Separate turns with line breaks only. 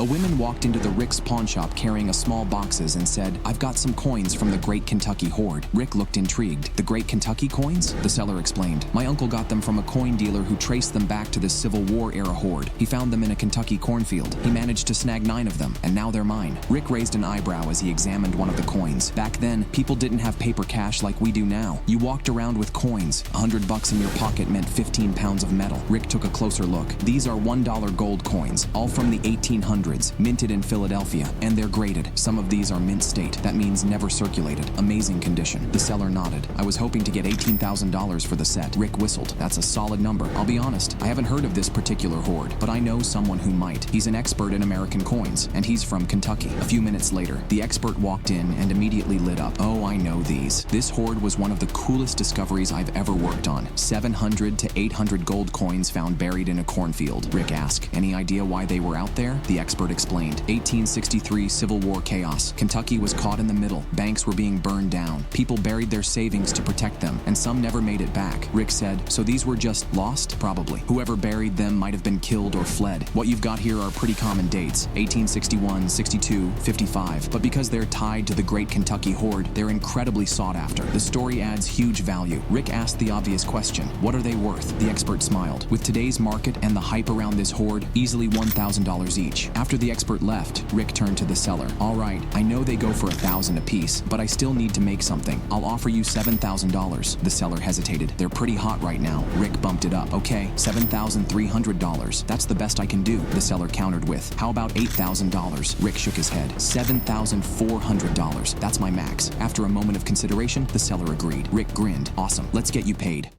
A woman walked into the Rick's pawnshop carrying a small boxes and said, "I've got some coins from the Great Kentucky Hoard." Rick looked intrigued. "The Great Kentucky coins?" The seller explained. "My uncle got them from a coin dealer who traced them back to the Civil War era hoard. He found them in a Kentucky cornfield. He managed to snag 9 of them, and now they're mine." Rick raised an eyebrow as he examined one of the coins. Back then, people didn't have paper cash like we do now. You walked around with coins. $100 in your pocket meant 15 pounds of metal. Rick took a closer look. These are $1 gold coins, all from the 1800s. Minted in Philadelphia, and they're graded. Some of these are mint state. That means never circulated. Amazing condition. The seller nodded. "I was hoping to get $18,000 for the set." Rick whistled. "That's a solid number. I'll be honest, I haven't heard of this particular hoard, but I know someone who might. He's an expert in American coins, and he's from Kentucky." A few minutes later, the expert walked in and immediately lit up. "Oh, I know these. This hoard was one of the coolest discoveries I've ever worked on. 700 to 800 gold coins found buried in a cornfield." Rick asked, "Any idea why they were out there?" The expert explained. 1863 Civil War chaos. Kentucky was caught in the middle. Banks were being burned down. People buried their savings to protect them, and some never made it back. Rick said, "So these were just lost?" "Probably. Whoever buried them might have been killed or fled. What you've got here are pretty common dates. 1861, 62, 55. But because they're tied to the Great Kentucky Hoard, they're incredibly sought after. The story adds huge value." Rick asked the obvious question. "What are they worth?" The expert smiled. "With today's market and the hype around this hoard, easily $1,000 each." After the expert left, Rick turned to the seller. "All right, I know they go for $1,000 apiece, but I still need to make something. I'll offer you $7,000. The seller hesitated. "They're pretty hot right now." Rick bumped it up. "Okay, $7,300. That's the best I can do," the seller countered with. "How about $8,000? Rick shook his head. $7,400. That's my max." After a moment of consideration, the seller agreed. Rick grinned. "Awesome, let's get you paid."